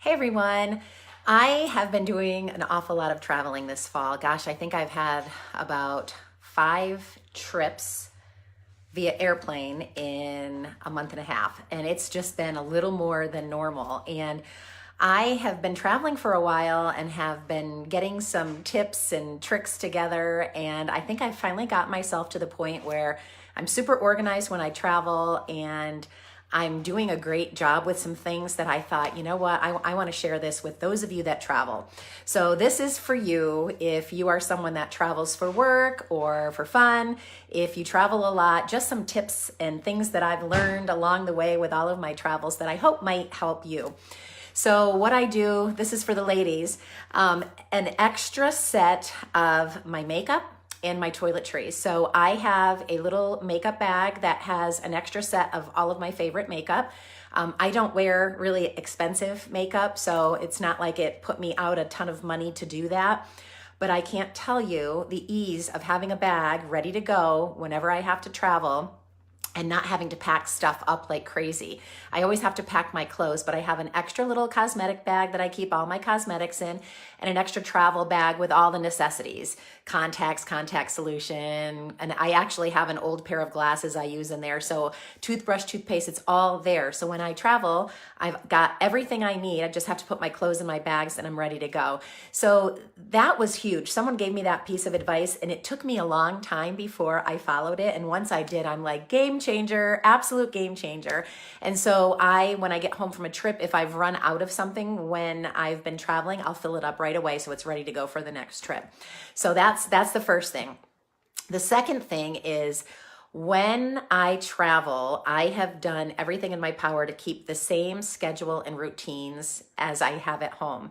Hey everyone. I have been doing an awful lot of traveling this fall. Gosh, I think I've had about 5 trips via airplane in a month and a half, and it's just been a little more than normal. And I have been traveling for a while and have been getting some tips and tricks together, and I think I finally got myself to the point where I'm super organized when I travel, and I'm doing a great job with some things that I thought, you know what, I want to share this with those of you that travel. So this is for you if you are someone that travels for work or for fun. If you travel a lot, just some tips and things that I've learned along the way with all of my travels that I hope might help you. So what I do, this is for the ladies, an extra set of my makeup and my toiletries. So I have a little makeup bag that has an extra set of all of my favorite makeup. I don't wear really expensive makeup, so it's not like it put me out a ton of money to do that. But I can't tell you the ease of having a bag ready to go whenever I have to travel and not having to pack stuff up like crazy. I always have to pack my clothes, but I have an extra little cosmetic bag that I keep all my cosmetics in, and an extra travel bag with all the necessities, contacts, contact solution, and I actually have an old pair of glasses I use in there. So toothbrush, toothpaste, it's all there. So when I travel, I've got everything I need. I just have to put my clothes in my bags and I'm ready to go. So that was huge. Someone gave me that piece of advice and it took me a long time before I followed it. And once I did, I'm like, game changer, absolute game changer. And so when I get home from a trip, if I've run out of something when I've been traveling, I'll fill it up right away so it's ready to go for the next trip. So that's the first thing. The second thing is when I travel, I have done everything in my power to keep the same schedule and routines as I have at home.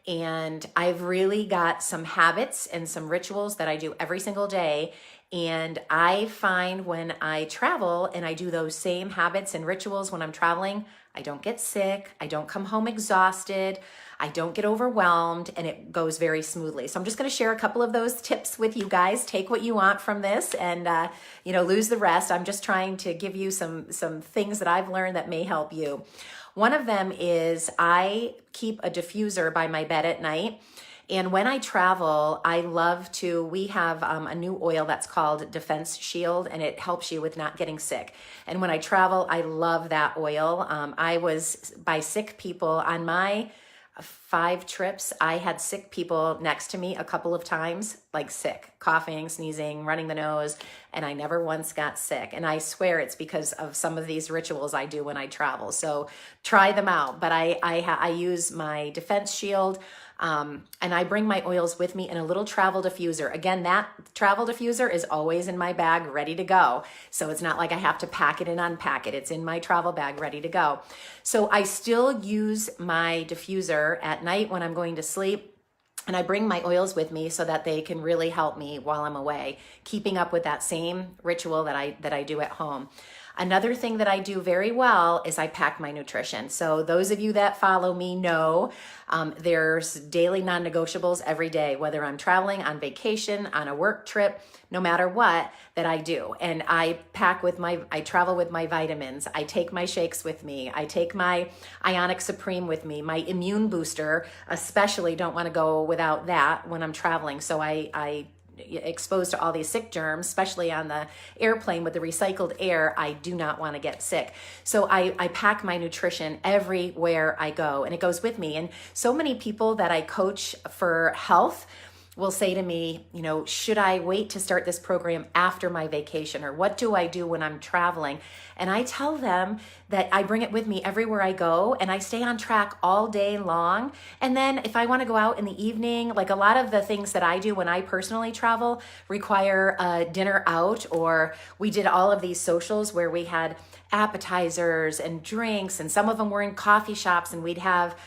And I've really got some habits and some rituals that I do every single day. And I find when I travel and I do those same habits and rituals when I'm traveling, I don't get sick, I don't come home exhausted, I don't get overwhelmed, and it goes very smoothly. So I'm just going to share a couple of those tips with you guys. Take what you want from this and lose the rest. I'm just trying to give you some things that I've learned that may help you. One of them is I keep a diffuser by my bed at night. And when I travel, we have a new oil that's called Defense Shield, and it helps you with not getting sick. And when I travel, I love that oil. I was by sick people on my 5 trips. I had sick people next to me a couple of times, like sick, coughing, sneezing, running the nose, and I never once got sick. And I swear it's because of some of these rituals I do when I travel. So try them out. But I use my Defense Shield. And I bring my oils with me in a little travel diffuser. Again, that travel diffuser is always in my bag, ready to go. So it's not like I have to pack it and unpack it. It's in my travel bag, ready to go. So I still use my diffuser at night when I'm going to sleep. And I bring my oils with me so that they can really help me while I'm away, keeping up with that same ritual that I do at home. Another thing that I do very well is I pack my nutrition. So those of you that follow me know there's daily non-negotiables every day, whether I'm traveling, on vacation, on a work trip, no matter what that I do. And I travel with my vitamins. I take my shakes with me. I take my Ionic Supreme with me. My immune booster, especially, don't want to go without that when I'm traveling. So I exposed to all these sick germs, especially on the airplane with the recycled air, I do not want to get sick. So I pack my nutrition everywhere I go, and it goes with me. And so many people that I coach for health will say to me, should I wait to start this program after my vacation? Or what do I do when I'm traveling? And I tell them that I bring it with me everywhere I go, and I stay on track all day long. And then if I want to go out in the evening, like a lot of the things that I do when I personally travel require a dinner out, or we did all of these socials where we had appetizers and drinks, and some of them were in coffee shops, and we'd have,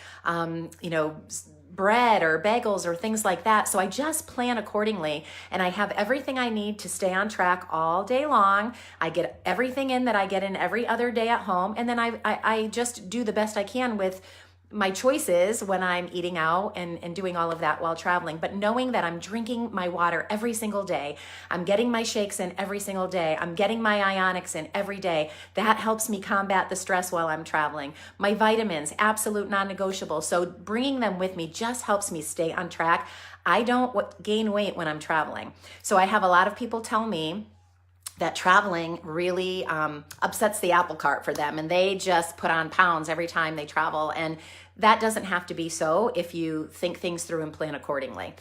bread or bagels or things like that. So I just plan accordingly, and I have everything I need to stay on track all day long. I get everything in that I get in every other day at home, and then I just do the best I can with my choices when I'm eating out and doing all of that while traveling. But knowing that I'm drinking my water every single day, I'm getting my shakes in every single day, I'm getting my ionics in every day, that helps me combat the stress while I'm traveling. My vitamins, absolute non-negotiable. So bringing them with me just helps me stay on track. I don't gain weight when I'm traveling. So I have a lot of people tell me that traveling really upsets the apple cart for them, and they just put on pounds every time they travel. And that doesn't have to be so if you think things through and plan accordingly.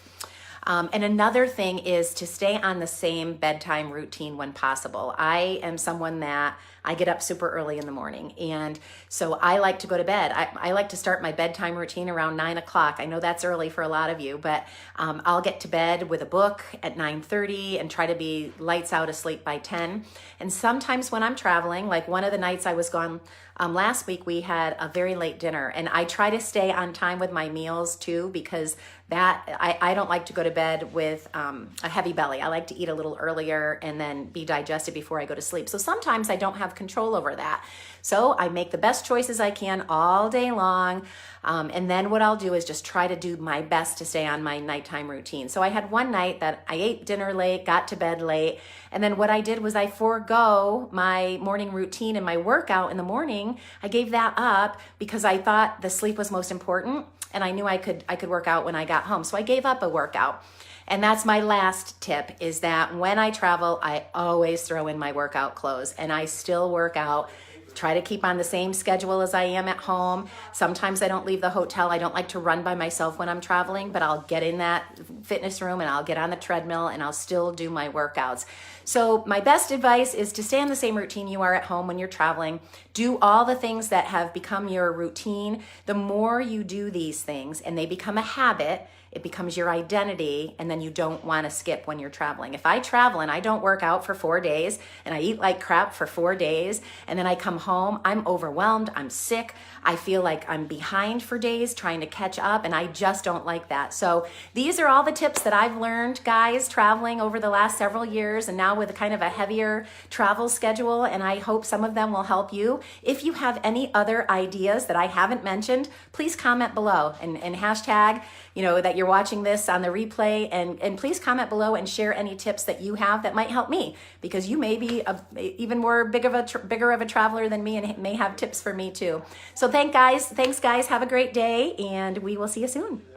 And another thing is to stay on the same bedtime routine when possible. I am someone that I get up super early in the morning. And so I like to go to bed. I like to start my bedtime routine around 9 o'clock. I know that's early for a lot of you, but I'll get to bed with a book at 9:30 and try to be lights out asleep by 10. And sometimes when I'm traveling, like one of the nights I was gone last week, we had a very late dinner, and I try to stay on time with my meals too, because I don't like to go to bed with a heavy belly. I like to eat a little earlier and then be digested before I go to sleep. So sometimes I don't have control over that. So I make the best choices I can all day long. And then what I'll do is just try to do my best to stay on my nighttime routine. So I had one night that I ate dinner late, got to bed late. And then what I did was I forego my morning routine and my workout in the morning. I gave that up because I thought the sleep was most important. And I knew I could work out when I got home. So I gave up a workout. And that's my last tip, is that when I travel, I always throw in my workout clothes, and I still work out. Try to keep on the same schedule as I am at home. Sometimes I don't leave the hotel. I don't like to run by myself when I'm traveling, but I'll get in that fitness room and I'll get on the treadmill and I'll still do my workouts. So my best advice is to stay on the same routine you are at home when you're traveling. Do all the things that have become your routine. The more you do these things and they become a habit, it becomes your identity, and then you don't want to skip when you're traveling. If I travel and I don't work out for 4 days and I eat like crap for 4 days and then I come home, I'm overwhelmed, I'm sick, I feel like I'm behind for days trying to catch up, and I just don't like that. So these are all the tips that I've learned, guys, traveling over the last several years, and now with kind of a heavier travel schedule, and I hope some of them will help you. If you have any other ideas that I haven't mentioned, please comment below and hashtag, that you're watching this on the replay, and please comment below and share any tips that you have that might help me, because you may be even more bigger of a traveler than me and may have tips for me too. So thanks guys, have a great day, and we will see you soon.